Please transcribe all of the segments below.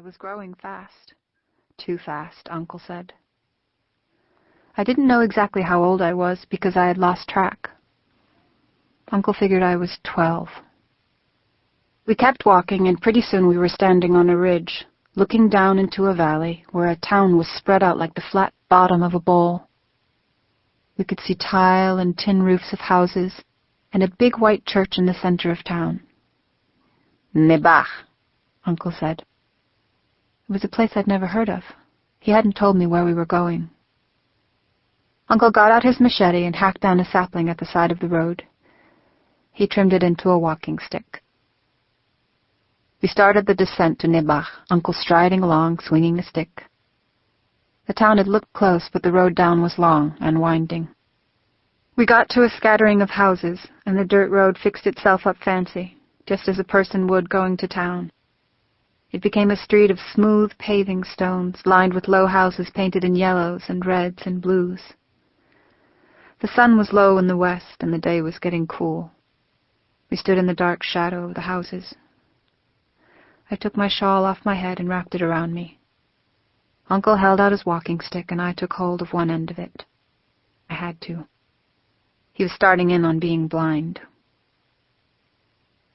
I was growing fast. Too fast, Uncle said. I didn't know exactly how old I was because I had lost track. Uncle figured I was 12. We kept walking, and pretty soon we were standing on a ridge, looking down into a valley where a town was spread out like the flat bottom of a bowl. We could see tile and tin roofs of houses, and a big white church in the center of town. Nebach, Uncle said. It was a place I'd never heard of. He hadn't told me where we were going. Uncle got out his machete and hacked down a sapling at the side of the road. He trimmed it into a walking stick. We started the descent to Nebach, Uncle striding along, swinging the stick. The town had looked close, but the road down was long and winding. We got to a scattering of houses, and the dirt road fixed itself up fancy, just as a person would going to town. It became a street of smooth paving stones, lined with low houses painted in yellows and reds and blues. The sun was low in the west, and the day was getting cool. We stood in the dark shadow of the houses. I took my shawl off my head and wrapped it around me. Uncle held out his walking stick, and I took hold of one end of it. I had to. He was starting in on being blind.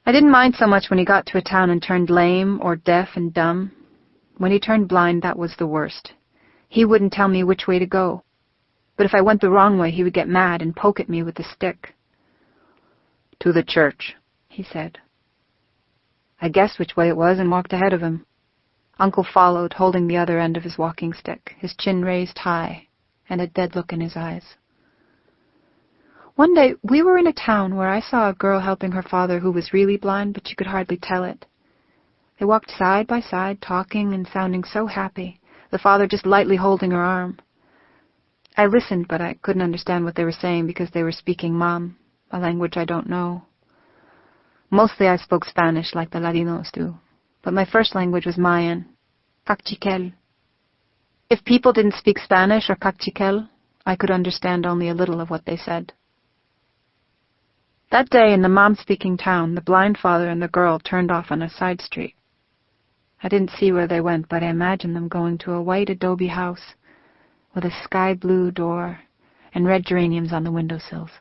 I didn't mind so much when he got to a town and turned lame or deaf and dumb. When he turned blind, that was the worst. He wouldn't tell me which way to go. But if I went the wrong way, he would get mad and poke at me with the stick. "To the church," he said. I guessed which way it was and walked ahead of him. Uncle followed, holding the other end of his walking stick, his chin raised high, and a dead look in his eyes. One day, we were in a town where I saw a girl helping her father who was really blind, but you could hardly tell it. They walked side by side, talking and sounding so happy, the father just lightly holding her arm. I listened, but I couldn't understand what they were saying because they were speaking Mam, a language I don't know. Mostly I spoke Spanish like the Ladinos do, but my first language was Mayan, Cachiquel. If people didn't speak Spanish or Cachiquel, I could understand only a little of what they said. That day in the Mam-speaking town, the blind father and the girl turned off on a side street. I didn't see where they went, but I imagined them going to a white adobe house with a sky-blue door and red geraniums on the windowsills.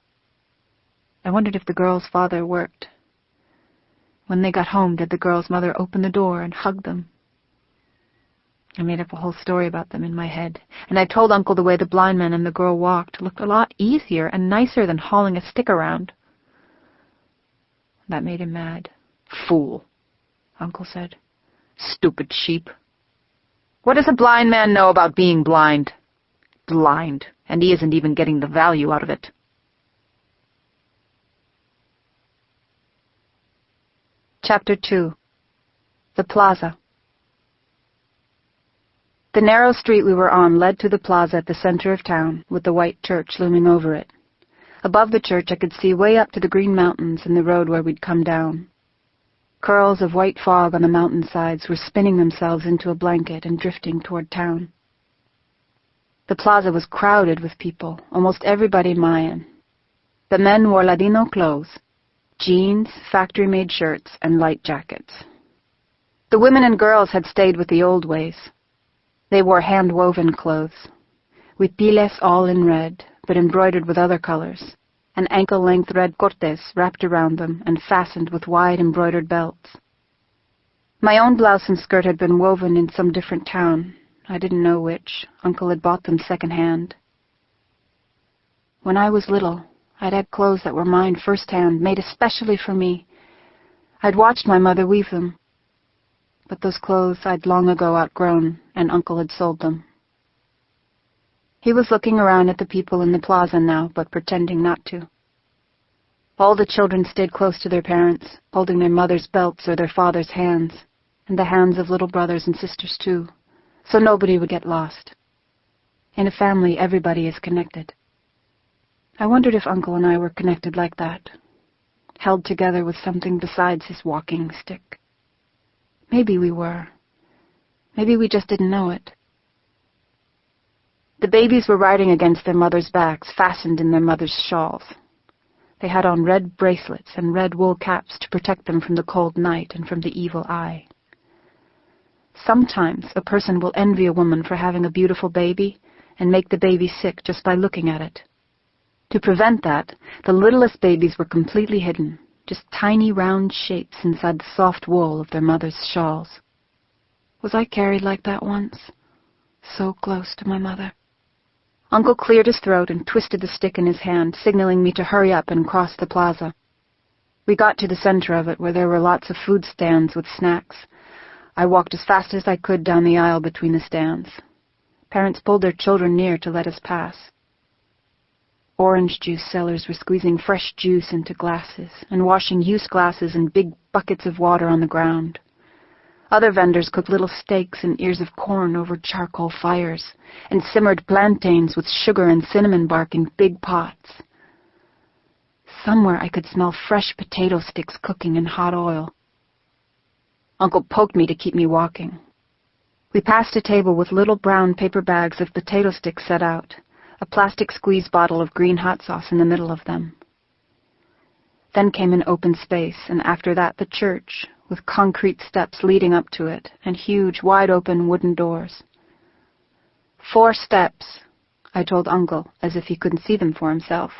I wondered if the girl's father worked. When they got home, did the girl's mother open the door and hug them? I made up a whole story about them in my head, and I told Uncle the way the blind man and the girl walked looked a lot easier and nicer than hauling a stick around. That made him mad. "Fool," Uncle said. "Stupid sheep. What does a blind man know about being blind? Blind, and he isn't even getting the value out of it." Chapter 2. The Plaza. The narrow street we were on led to the plaza at the center of town, with the white church looming over it. Above the church I could see way up to the green mountains and the road where we'd come down. Curls of white fog on the mountainsides were spinning themselves into a blanket and drifting toward town. The plaza was crowded with people, almost everybody Mayan. The men wore Ladino clothes, jeans, factory-made shirts, and light jackets. The women and girls had stayed with the old ways. They wore hand-woven clothes, huipiles all in red, but embroidered with other colors, and ankle-length red cortes wrapped around them and fastened with wide embroidered belts. My own blouse and skirt had been woven in some different town. I didn't know which. Uncle had bought them second-hand. When I was little, I'd had clothes that were mine first-hand, made especially for me. I'd watched my mother weave them. But those clothes I'd long ago outgrown, and Uncle had sold them. He was looking around at the people in the plaza now, but pretending not to. All the children stayed close to their parents, holding their mother's belts or their father's hands, and the hands of little brothers and sisters too, so nobody would get lost. In a family, everybody is connected. I wondered if Uncle and I were connected like that, held together with something besides his walking stick. Maybe we were. Maybe we just didn't know it. The babies were riding against their mothers' backs, fastened in their mothers' shawls. They had on red bracelets and red wool caps to protect them from the cold night and from the evil eye. sometimes a person will envy a woman for having a beautiful baby and make the baby sick just by looking at it. To prevent that, the littlest babies were completely hidden, just tiny round shapes inside the soft wool of their mother's shawls. Was I carried like that once? So close to my mother. Uncle cleared his throat and twisted the stick in his hand, signaling me to hurry up and cross the plaza. We got to the center of it, where there were lots of food stands with snacks. I walked as fast as I could down the aisle between the stands. Parents pulled their children near to let us pass. Orange juice sellers were squeezing fresh juice into glasses and washing used glasses in big buckets of water on the ground. Other vendors cooked little steaks and ears of corn over charcoal fires and simmered plantains with sugar and cinnamon bark in big pots. Somewhere I could smell fresh potato sticks cooking in hot oil. Uncle poked me to keep me walking. We passed a table with little brown paper bags of potato sticks set out, a plastic squeeze bottle of green hot sauce in the middle of them. Then came an open space, and after that the church, with concrete steps leading up to it and huge, wide-open wooden doors. 4 steps, I told Uncle, as if he couldn't see them for himself.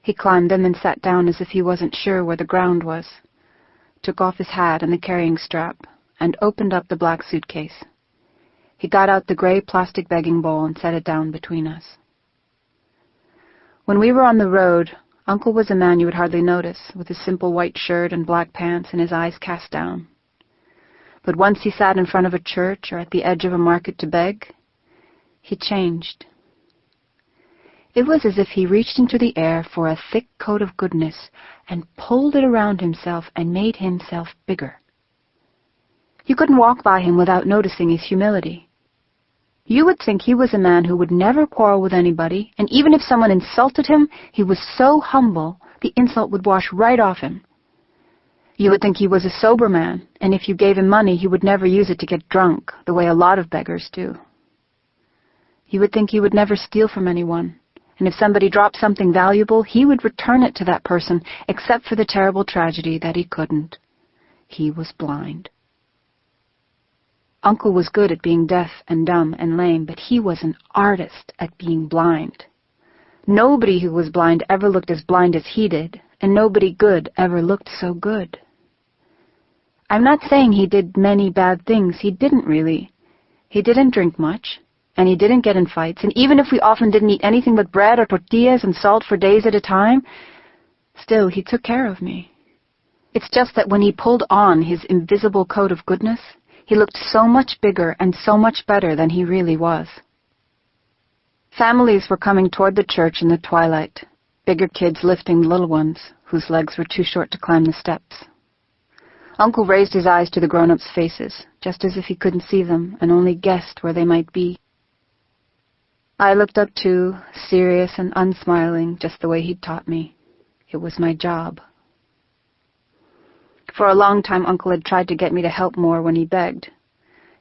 He climbed them and sat down as if he wasn't sure where the ground was, took off his hat and the carrying strap, and opened up the black suitcase. He got out the gray plastic begging bowl and set it down between us. When we were on the road, Uncle was a man you would hardly notice, with his simple white shirt and black pants and his eyes cast down. But once he sat in front of a church or at the edge of a market to beg, he changed. It was as if he reached into the air for a thick coat of goodness and pulled it around himself and made himself bigger. You couldn't walk by him without noticing his humility. You would think he was a man who would never quarrel with anybody, and even if someone insulted him, he was so humble, the insult would wash right off him. You would think he was a sober man, and if you gave him money, he would never use it to get drunk, the way a lot of beggars do. You would think he would never steal from anyone, and if somebody dropped something valuable, he would return it to that person, except for the terrible tragedy that he couldn't. He was blind. Uncle was good at being deaf and dumb and lame, but he was an artist at being blind. Nobody who was blind ever looked as blind as he did, and nobody good ever looked so good. I'm not saying he did many bad things. He didn't really. He didn't drink much, and he didn't get in fights, and even if we often didn't eat anything but bread or tortillas and salt for days at a time, still he took care of me. It's just that when he pulled on his invisible coat of goodness, he looked so much bigger and so much better than he really was. Families were coming toward the church in the twilight, bigger kids lifting the little ones, whose legs were too short to climb the steps. Uncle raised his eyes to the grown-ups' faces, just as if he couldn't see them and only guessed where they might be. I looked up too, serious and unsmiling, just the way he'd taught me. It was my job. For a long time, Uncle had tried to get me to help more when he begged.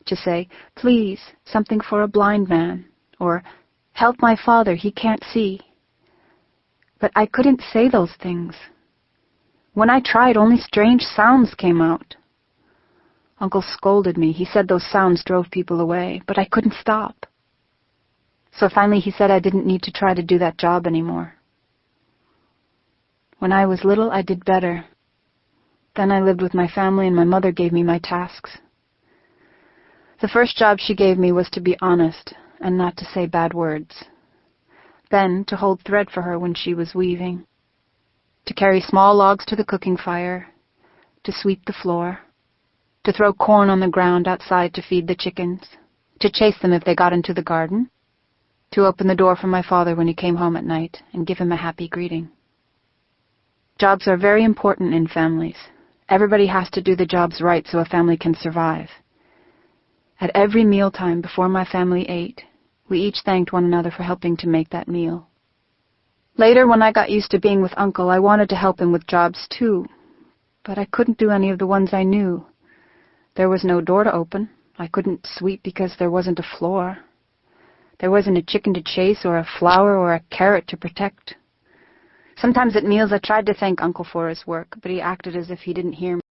To say, please, something for a blind man, or help my father, he can't see. But I couldn't say those things. When I tried, only strange sounds came out. Uncle scolded me. He said those sounds drove people away, but I couldn't stop. So finally he said I didn't need to try to do that job anymore. When I was little, I did better. Then I lived with my family, and my mother gave me my tasks. The first job she gave me was to be honest and not to say bad words. Then to hold thread for her when she was weaving. To carry small logs to the cooking fire. To sweep the floor. To throw corn on the ground outside to feed the chickens. To chase them if they got into the garden. To open the door for my father when he came home at night and give him a happy greeting. Jobs are very important in families. Everybody has to do the jobs right so a family can survive. At every mealtime before my family ate, we each thanked one another for helping to make that meal. Later, when I got used to being with Uncle, I wanted to help him with jobs too, but I couldn't do any of the ones I knew. There was no door to open. I couldn't sweep because there wasn't a floor. There wasn't a chicken to chase or a flower or a carrot to protect. Sometimes at meals I tried to thank Uncle for his work, but he acted as if he didn't hear me.